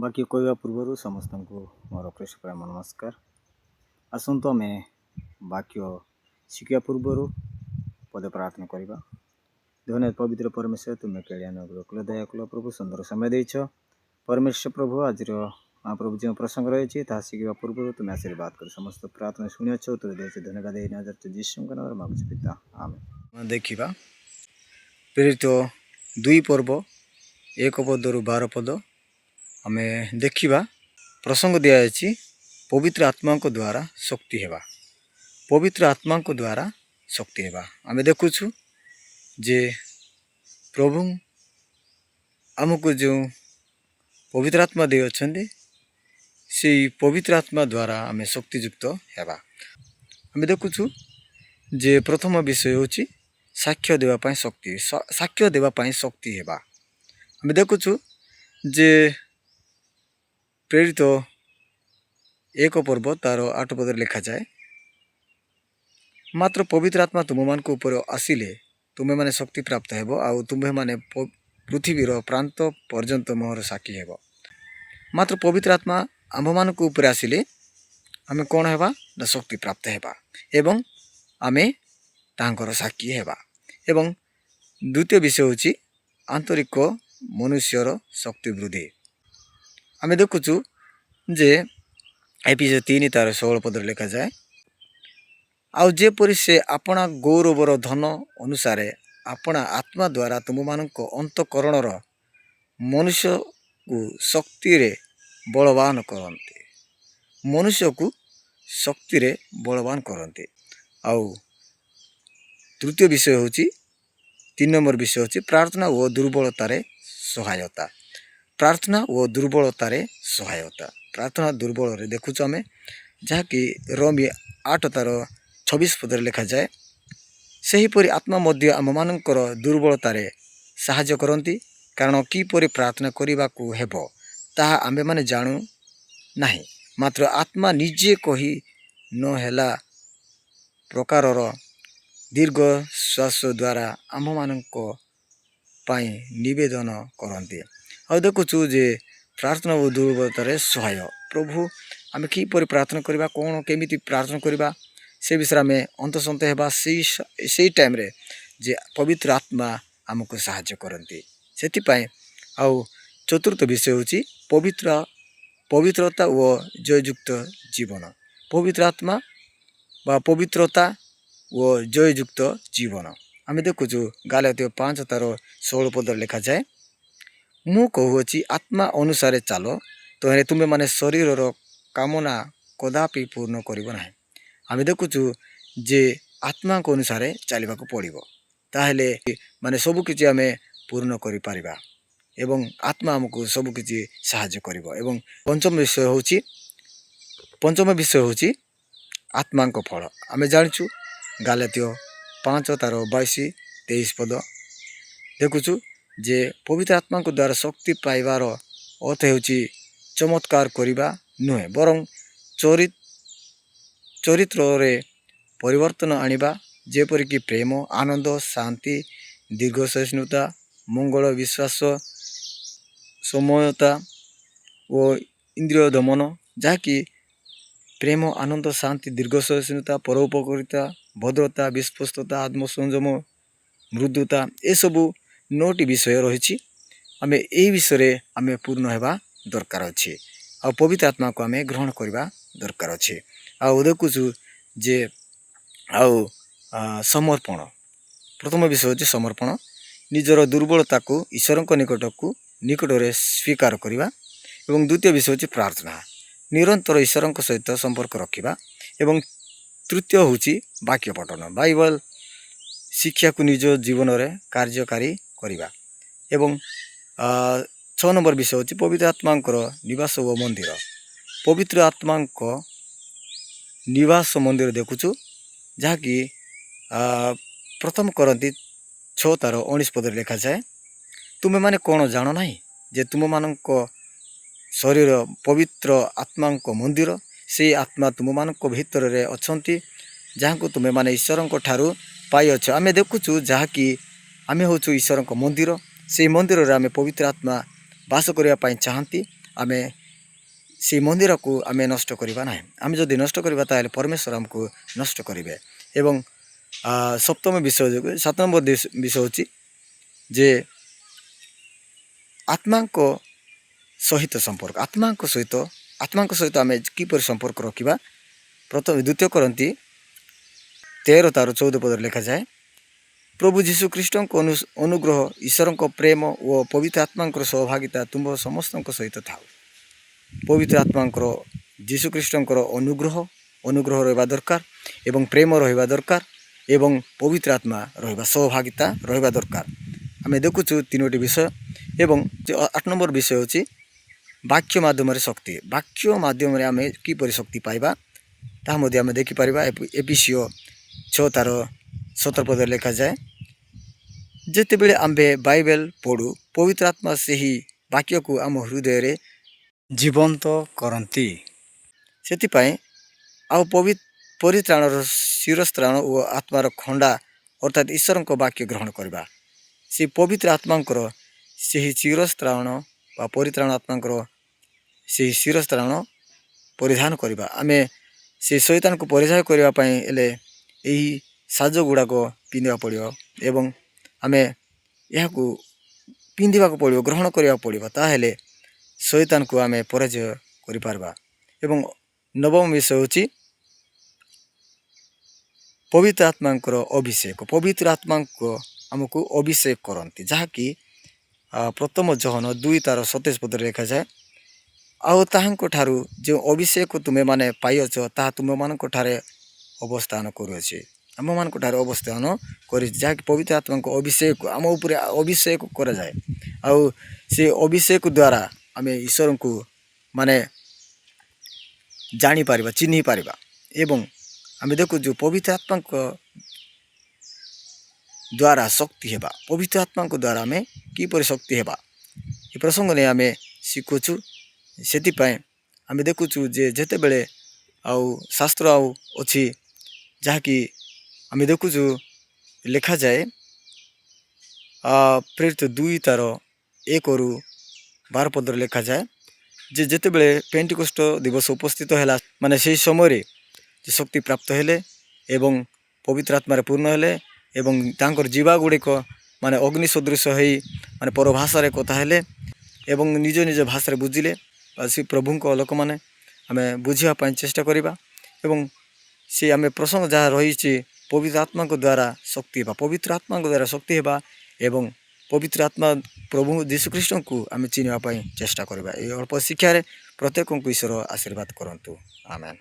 बाकी कहवा पूर्व समस्त को मोर कृष्ण प्रेम नमस्कार। आसतु आम वाक्य शिक्षा पूर्व पद प्रार्थना करवा। धन्यवाद पवित्र परमेश्वर तुम्हें केड़िया अनुग्रह दया कल प्रभु सुंदर समय देछ। परमेश्वर प्रभु आज महाप्रभु जो प्रसंग रही है शिखा पूर्व तुम्हें आशीर्वाद कर समस्त प्रार्थना शुणी उत्तर दे धन्यवाद जीशु मांगुछ पिता आमेन। देखा प्रेरित 2 पर्व 1 पदरु 12 पद आम देखा प्रसंग दिखाई पवित्र आत्मा को द्वारा शक्ति हेबा। पवित्र आत्मा को द्वारा शक्ति हेबा आम देखुछु जे प्रभु आमको जो पवित्र आत्मा दे अच्छे से पवित्र आत्मा द्वारा आम शक्तियुक्त हेबा। आम देखुछु जे प्रथम विषय होची साक्ष्य देवाई शक्ति साक्ष्य देवाई शक्ति हेबा। आम देखुछु जे प्रेरित 1 पर्व तार 8 पद लिखा जाए मात्र पवित्र आत्मा तुम मान ऊपर आसिले तुम्हें माने शक्ति प्राप्त हेबो आउ तुम्हें माने पृथ्वीर प्रांत पर्यंत मोहर साक्षी हेबो। मात्र पवित्र आत्मा आम मान ऊपर आसिले आम कौन हेबा ना शक्ति प्राप्त हेबा एवं आमे तांकर साक्षी हेबा। एवं द्वितीय विषय होची आंतरिक मनुष्यर शक्ति वृद्धि। आम देखुचु जे एपिसोड 3 तार 16 पद लिखा जाए आउ जेपरी से अपना गौरवर धन अनुसार अपना आत्मा द्वारा तुम मान अंतकरणर मनुष्य को शक्ति रे बलवान करते मनुष्य को शक्ति रे बलवान करते। आउ तृतीय विषय होची 3 नंबर विषय होची प्रार्थना व दुर्बलतार सहायता। प्रार्थना व दुर्बलतार सहायता प्रार्थना दुर्बल रे देखुच आम जहाँकि रोमी 8 तार 26 पद लिखा जाए सेहीपरि आत्मा मध्य आम मानकर दुर्बलतार साहाय्य करती कारण किपरि प्रार्थना करने को हेबो ताहा आमे माने जानू नाही मात्र आत्मा निजे कही न हेला प्रकारर दीर्घ श्वास द्वारा आम मानक पाई निवेदन करते। आ देखुचु जे प्रार्थना और दुर्बलतार सहाय प्रभु आम किपरि प्रार्थना करवा कौन केमिति प्रार्थना करवा से विषय में अंतसंत हेबा से टाइम रे जे पवित्र आत्मा आमको साहाय्य करती से। आउ चतुर्थ विषय होची पवित्रता व जययुक्त जीवन। पवित्र आत्मा बा पवित्रता व जययुक्त जीवन आम देखुचु गालातिया 5 तार 16 पद लिखा जाए मु कहूची आत्मा अनुसार चलो तो तुम्हें माने शरीर कामना कदापि पूर्ण करिबो नाही। आम देखुचु जे आत्मा को अनुसार चलवा को पड़ो ताहले माने सबकिछि आम पूर्ण करि परिबा एवं आत्मा आमको सबकिछि साहाय्य करिबो। एवं पंचम विषय होची आत्मा को फल आम जानिछु गालातिया 5 तार 22-23 पद देखुचु जे पवित्र आत्मा को द्वारा शक्ति पाइबार अर्थ होची चमत्कार करिबा नुहे बरं चरित्र रे परिवर्तन आनिबा जेपरिक प्रेम आनंद शांति दीर्घ सहिष्णुता मंगल विश्वास समयता व इंद्रिय दमन जहाँकि प्रेम आनंद शांति दीर्घ सहिष्णुता परोपकारिता भद्रता विश्वस्तता आत्मसंयम मृदुता ये सबू 9टी विषय रही आम यही विषय आम पूर्ण होगा दरकार अच्छे आ पवित्र आत्मा को आम ग्रहण करवा दरकार अच्छे। आउ देखुचु जे आउ समर्पण प्रथम विषय होची समर्पण निजर दुर्बलता को ईश्वर निकट रे स्वीकार करवा। एवं द्वितीय विषय होची प्रार्थना निरंतर ईश्वर सहित संपर्क रखा। एवं तृतीय होची वाक्य पठन बाइबल शिक्षा को निज जीवन में कार्यकारी करवा। एवं 6 नंबर विषय होची पवित्र आत्मा निवास व मंदिर। पवित्र आत्मा निवास मंदिर देखुचु जहाँकि प्रथम करती 6 तार 19 पद लिखा जाए तुम्हें माने कौन जान ना जे तुम मान शरीर पवित्र आत्मा मंदिर से आत्मा तुम मान भितर रे अच्छी जहाँ को तुम्हें माने ईश्वर ठारू पाई अच्छ। आम देखुचु जहाँकि आम हूँ ईश्वर मंदिर से मंदिर रे आम पवित्र आत्मा बास करने चाहती ଆମେ সেই ମନ୍ଦିରକୁ ଆମେ ନଷ୍ଟ କରିବା ନାହିଁ। ଆମେ ଯଦି ନଷ୍ଟ କରିବା ତାହେଲେ ପରମେଶ୍ୱର ଆମକୁ ନଷ୍ଟ କରିବେ। ଏବଂ ସପ୍ତମ ବିଷୟ 7 ନମ୍ବର ବିଷୟ ହେଉଛି ଯେ ଆତ୍ମାଙ୍କ ସହିତ ସମ୍ପର୍କ। ଆତ୍ମାଙ୍କ ସହିତ ଆମେ କିପରି ସମ୍ପର୍କ ରଖିବା? ପ୍ରଥମେ 2 କରନ୍ତି 13:14 ପଦରେ ଲେଖାଯାଏ, ପ୍ରଭୁ ଯୀଶୁଖ୍ରୀଷ୍ଟଙ୍କ ଅନୁଗ୍ରହ, ଈଶ୍ୱରଙ୍କ ପ୍ରେମ ଓ ପବିତ୍ର ଆତ୍ମାଙ୍କର ସହଭାଗିତା ତୁମ୍ଭ ସମସ୍ତଙ୍କ ସହିତ ଥାଉ। ପବିତ୍ର ଆତ୍ମାଙ୍କର ଯୀଶୁଖ୍ରୀଷ୍ଟଙ୍କର ଅନୁଗ୍ରହ ରହିବା ଦରକାର ଏବଂ ପ୍ରେମ ରହିବା ଦରକାର ଏବଂ ପବିତ୍ର ଆତ୍ମା ସହଭାଗିତା ରହିବା ଦରକାର। ଆମେ ଦେଖୁଛୁ 3ଟି ବିଷୟ। ଏବଂ 8 ନମ୍ବର ବିଷୟ ହେଉଛି ବାକ୍ୟ ମାଧ୍ୟମରେ ଶକ୍ତି। ବାକ୍ୟ ମାଧ୍ୟମରେ ଆମେ କିପରି ଶକ୍ତି ପାଇବା ତାହା ମଧ୍ୟ ଆମେ ଦେଖିପାରିବା। ଏଫେସୀୟ 6:17 ପଦରେ ଲେଖାଯାଏ, ଯେତେବେଳେ ଆମ୍ଭେ ବାଇବେଲ ପଢ଼ୁ ପବିତ୍ର ଆତ୍ମା ସେହି ବାକ୍ୟକୁ ଆମ ହୃଦୟରେ ଜୀବନ୍ତ କରନ୍ତି। ସେଥିପାଇଁ ଆଉ ପରିତ୍ରାଣର ଶିରସ୍ତ୍ରାଣ ଓ ଆତ୍ମାର ଖଣ୍ଡା ଅର୍ଥାତ୍ ଈଶ୍ୱରଙ୍କ ବାକ୍ୟ ଗ୍ରହଣ କରିବା। ସେ ପବିତ୍ର ଆତ୍ମାଙ୍କର ସେହି ଶିରସ୍ତ୍ରାଣ ବା ପରିତ୍ରାଣ ଆତ୍ମାଙ୍କର ସେହି ଶିରସ୍ତ୍ରାଣ ପରିଧାନ କରିବା। ଆମେ ସେ ଶୈତାନକୁ ପରିହାର କରିବା ପାଇଁ ହେଲେ ଏହି ସାଜ ଗୁଡ଼ାକ ପିନ୍ଧିବାକୁ ପଡ଼ିବ ଏବଂ ଆମେ ଏହାକୁ ପିନ୍ଧିବାକୁ ପଡ଼ିବ, ଗ୍ରହଣ କରିବାକୁ ପଡ଼ିବ। ତାହେଲେ ଶୈତାନକୁ ଆମେ ପରାଜୟ କରିପାରିବା। ଏବଂ 9ମ ବିଷୟ ହେଉଛି ପବିତ୍ର ଆତ୍ମାଙ୍କର ଅଭିଷେକ। ପବିତ୍ର ଆତ୍ମାଙ୍କ ଆମକୁ ଅଭିଷେକ କରନ୍ତି, ଯାହାକି ପ୍ରଥମ ଜହନ 2:27 ପଦରେ ଲେଖାଯାଏ, ଆଉ ତାହାଙ୍କଠାରୁ ଯେଉଁ ଅଭିଷେକ ତୁମେମାନେ ପାଇଅଛ ତାହା ତୁମମାନଙ୍କଠାରେ ଅବସ୍ଥାନ କରୁଅଛି। ଆମମାନଙ୍କଠାରେ ଅବସ୍ଥାନ କରିଛି, ଯାହାକି ପବିତ୍ର ଆତ୍ମାଙ୍କ ଅଭିଷେକ ଆମ ଉପରେ ଅଭିଷେକ କରାଯାଏ। ଆଉ ସେ ଅଭିଷେକ ଦ୍ୱାରା ଆମେ ଈଶ୍ୱରଙ୍କୁ ଜାଣିପାରିବା, ଚିହ୍ନି ପାରିବା। ଏବଂ ଆମେ ଦେଖୁଛୁ ପବିତ୍ର ଆତ୍ମାଙ୍କ ଦ୍ୱାରା ଶକ୍ତି ହେବା। ପବିତ୍ର ଆତ୍ମାଙ୍କ ଦ୍ୱାରା ଆମେ କିପରି ଶକ୍ତି ହେବା ଏ ପ୍ରସଙ୍ଗ ନେଇ ଆମେ ଶିଖୁଛୁ। ସେଥିପାଇଁ ଆମେ ଦେଖୁଛୁ ଯେ ଯେତେବେଳେ ଆଉ ଶାସ୍ତ୍ର ଅଛି, ଯାହାକି ଆମେ ଦେଖୁଛୁ ଲେଖାଯାଏ ପ୍ରେରିତ 2:1-12 ପଦରେ ଲେଖାଯାଏ ଯେ ଯେତେବେଳେ ପେଣ୍ଟିକୋଷ୍ଠ ଦିବସ ଉପସ୍ଥିତ ହେଲା, ସେହି ସମୟରେ ଯେ ଶକ୍ତି ପ୍ରାପ୍ତ ହେଲେ ଏବଂ ପବିତ୍ର ଆତ୍ମାରେ ପୂର୍ଣ୍ଣ ହେଲେ ଏବଂ ତାଙ୍କର ଯିବା ଗୁଡ଼ିକ ଅଗ୍ନି ସଦୃଶ ହେଇ ପରଭାଷାରେ କଥା ହେଲେ ଏବଂ ନିଜ ଭାଷାରେ ବୁଝିଲେ। ସେ ପ୍ରଭୁଙ୍କ ଲୋକମାନେ ଆମେ ବୁଝିବା ପାଇଁ ଚେଷ୍ଟା କରିବା ଏବଂ ସେ ଆମେ ପ୍ରସଙ୍ଗ ଯାହା ରହିଛି ପବିତ୍ର ଆତ୍ମାଙ୍କ ଦ୍ୱାରା ଶକ୍ତି ହେବା ଏବଂ ପବିତ୍ର ଆତ୍ମା ପ୍ରଭୁ ଯୀଶୁଖ୍ରୀଷ୍ଟଙ୍କୁ ଆମେ ଚିହ୍ନିବା ପାଇଁ ଚେଷ୍ଟା କରିବା। ଏହି ଅଳ୍ପ ଶିକ୍ଷାରେ ପ୍ରତ୍ୟେକଙ୍କୁ ଈଶ୍ୱର ଆଶୀର୍ବାଦ କରନ୍ତୁ। ଆମେନ୍।